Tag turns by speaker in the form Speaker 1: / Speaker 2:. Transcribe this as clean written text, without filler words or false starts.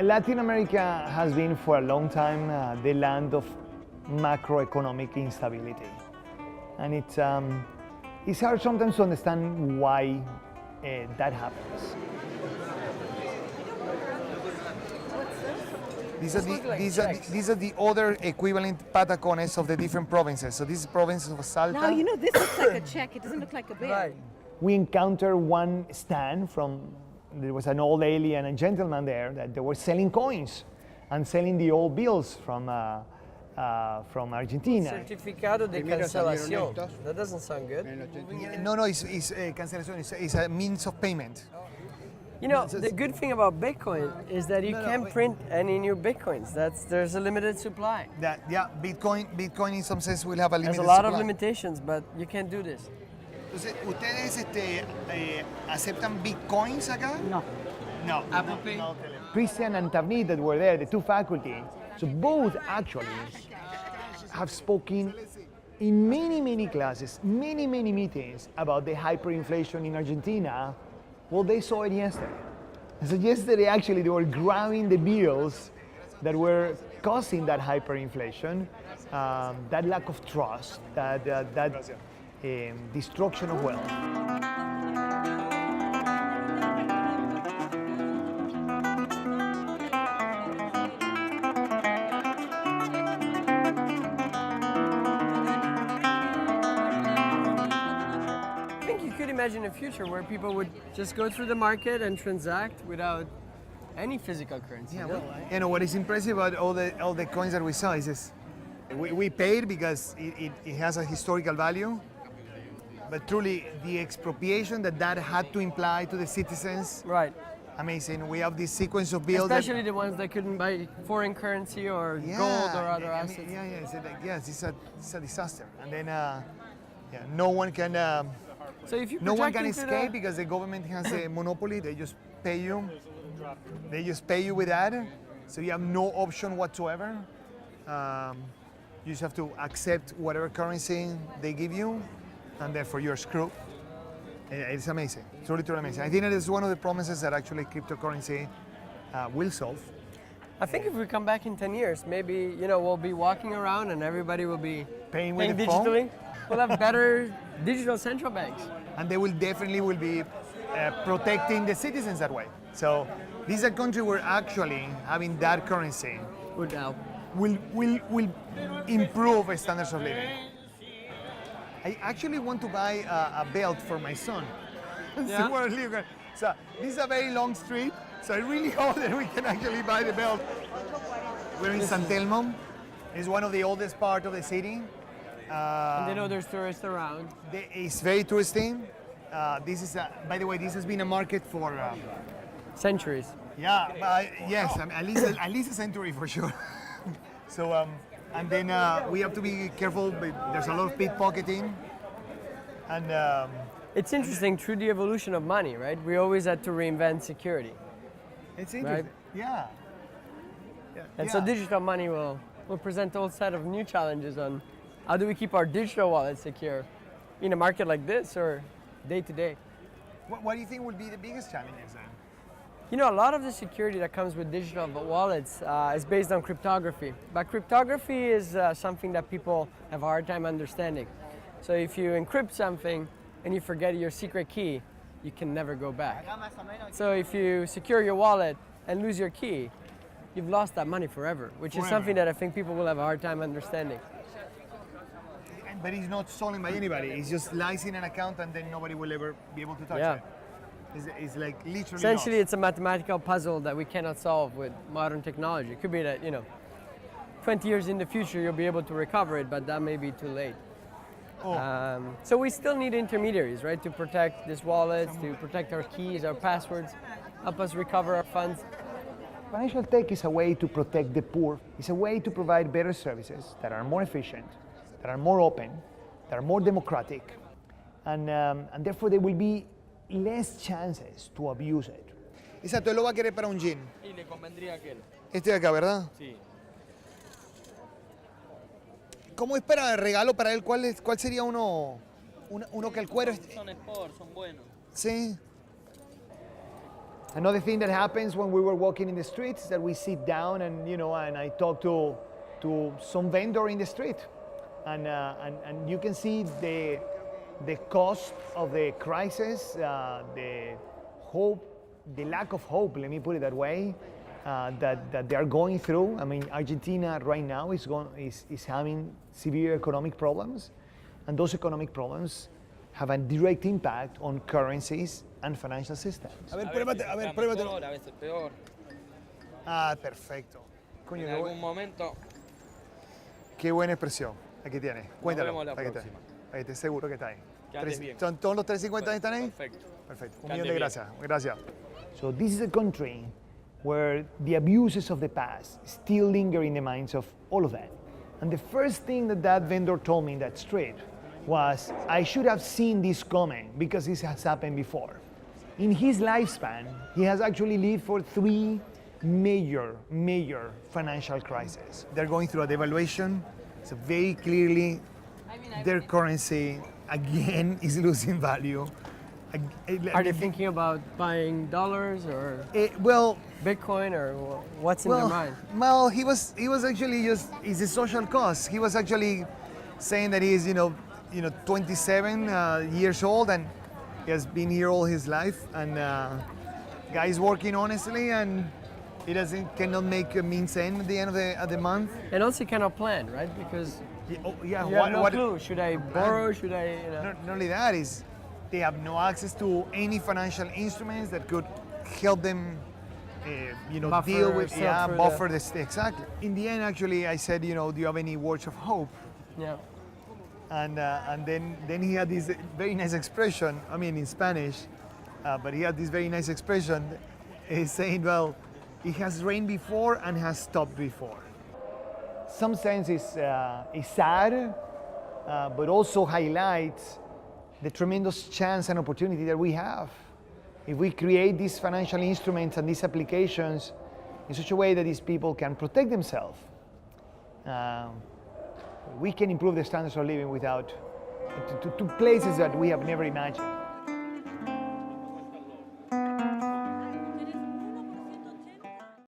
Speaker 1: Latin America has been for a long time the land of macroeconomic instability. And it's hard sometimes to understand why that happens.
Speaker 2: These are the other equivalent patacones of the different provinces. So this is province of Salta.
Speaker 3: Now, you know, this looks like a check. It doesn't look like a bill.
Speaker 2: Right.
Speaker 1: We encountered one stand there was an old lady and a gentleman there that they were selling coins and selling the old bills from Argentina.
Speaker 4: Certificado de cancelación. That doesn't sound good.
Speaker 2: No, it's cancelación. It's a means of payment.
Speaker 4: You know, the good thing about Bitcoin is that you can't print any new Bitcoins. There's a limited supply.
Speaker 2: Bitcoin in some sense will have a limited
Speaker 4: There's a lot
Speaker 2: supply.
Speaker 4: of limitations, but you can't do this.
Speaker 2: Entonces, ¿ustedes aceptan Bitcoins acá?
Speaker 3: No.
Speaker 2: No.
Speaker 4: Apple Pay?
Speaker 1: Christian and Tavneet that were there, the two faculty, so both actually have spoken in many classes, many meetings about the hyperinflation in Argentina. Well, they saw it yesterday. So yesterday, actually, they were grabbing the bills that were causing that hyperinflation, that lack of trust, that destruction of wealth.
Speaker 4: Imagine a future where people would just go through the market and transact without any physical currency.
Speaker 2: Yeah, well, you know what is impressive about all the coins that we saw is this. We paid because it has a historical value, but truly the expropriation that had to imply to the citizens.
Speaker 4: Right.
Speaker 2: Amazing. We have this sequence of bills.
Speaker 4: Especially the ones that couldn't buy foreign currency or gold or other assets.
Speaker 2: It's a disaster. And then no one can.
Speaker 4: So if you
Speaker 2: no one can escape because the government has a monopoly. They just pay you. They just pay you with that. So you have no option whatsoever. You just have to accept whatever currency they give you, and therefore you're screwed. It's amazing. It's truly amazing. I think that is one of the promises that actually cryptocurrency will solve.
Speaker 4: I think if we come back in 10 years, maybe we'll be walking around and everybody will be
Speaker 2: paying
Speaker 4: digitally. We'll have better digital central banks.
Speaker 2: And they will definitely be protecting the citizens that way. So this is a country where actually having that currency
Speaker 4: would help.
Speaker 2: Will improve standards of living. I actually want to buy a belt for my son.
Speaker 4: Yeah.
Speaker 2: So this is a very long street, so I really hope that we can actually buy the belt. We're in San Telmo. It's one of the oldest parts of the city.
Speaker 4: And they know there's tourists around.
Speaker 2: It's very touristy. This is, by the way, this has been a market for
Speaker 4: centuries.
Speaker 2: Yeah, yes, at least a century for sure. So, and then we have to be careful. There's a lot of pickpocketing, and
Speaker 4: it's interesting through the evolution of money, right? We always had to reinvent security.
Speaker 2: It's interesting, right? Yeah.
Speaker 4: And so digital money will present a whole set of new challenges on how do we keep our digital wallet secure in a market like this or day to day.
Speaker 2: What do you think will be the biggest challenges then?
Speaker 4: A lot of the security that comes with digital wallets is based on cryptography. But cryptography is something that people have a hard time understanding. So if you encrypt something and you forget your secret key, you can never go back. So if you secure your wallet and lose your key, you've lost that money forever, which is something that I think people will have a hard time understanding.
Speaker 2: But it's not stolen by anybody. It's just lies in an account and then nobody will ever be able to touch it. It's like literally
Speaker 4: essentially
Speaker 2: lost.
Speaker 4: It's a mathematical puzzle that we cannot solve with modern technology. It could be that 20 years in the future you'll be able to recover it, but that may be too late. So we still need intermediaries, right, to protect these wallets, to protect our keys, our passwords, help us recover our funds.
Speaker 1: Financial tech is a way to protect the poor. It's a way to provide better services that are more efficient, that are more open, that are more democratic, and therefore there will be less chances to abuse it.
Speaker 2: Exacto, él lo va a querer para un gin.
Speaker 5: Y le convendría aquel.
Speaker 2: Este de acá, ¿verdad?
Speaker 5: Sí.
Speaker 2: ¿Cómo es para el regalo para él? ¿Cuál sería uno que el cuero?
Speaker 5: Son sport, son buenos.
Speaker 2: Sí.
Speaker 1: Another thing that happens when we were walking in the streets is that we sit down and and I talk to some vendor in the street, and you can see the cost of the crisis, the hope, the lack of hope. Let me put it that way. That they are going through. I mean, Argentina right now is having severe economic problems, and those economic problems have a direct impact on currencies and financial systems.
Speaker 2: A ver, pruébate.
Speaker 5: A veces peor.
Speaker 2: Ah, perfecto. Coño,
Speaker 5: En algún momento.
Speaker 2: qué buena expresión. Aquí tienes. Cuéntalo.
Speaker 5: vemos la
Speaker 2: Para que
Speaker 5: próxima.
Speaker 2: estés seguro que está ahí.
Speaker 5: Que andes bien.
Speaker 2: ¿Son todos los 350 están ahí?
Speaker 5: Perfecto.
Speaker 2: Perfecto. Un
Speaker 5: Que
Speaker 2: millón
Speaker 5: andes
Speaker 2: de
Speaker 5: bien.
Speaker 2: gracias. Gracias.
Speaker 1: So this is a country where the abuses of the past still linger in the minds of all of that. And the first thing that vendor told me in that street was, I should have seen this coming because this has happened before. In his lifespan, he has actually lived for 3 major financial crises.
Speaker 2: They're going through a devaluation. So very clearly, their currency again is losing value.
Speaker 4: Are they thinking about buying dollars or
Speaker 2: Well,
Speaker 4: Bitcoin or what's in their mind?
Speaker 2: Well, he was actually it's a social cost. He was actually saying that he's 27 years old and he has been here all his life, and guy's working honestly, and he cannot make a means end at the end of the month.
Speaker 4: And also cannot plan, right? Because you have no clue. Should I borrow? Should I?
Speaker 2: Not only that, is they have no access to any financial instruments that could help them
Speaker 4: Buffer
Speaker 2: deal with
Speaker 4: yourself for
Speaker 2: buffer this exactly. In the end, actually, I said, do you have any words of hope?
Speaker 4: Yeah.
Speaker 2: And then he had this very nice expression. I mean, in Spanish, but he had this very nice expression. He's saying, well, it has rained before and has stopped before.
Speaker 1: Some sense is sad, but also highlights the tremendous chance and opportunity that we have. If we create these financial instruments and these applications in such a way that these people can protect themselves, we can improve the standards of living to places that we have never imagined.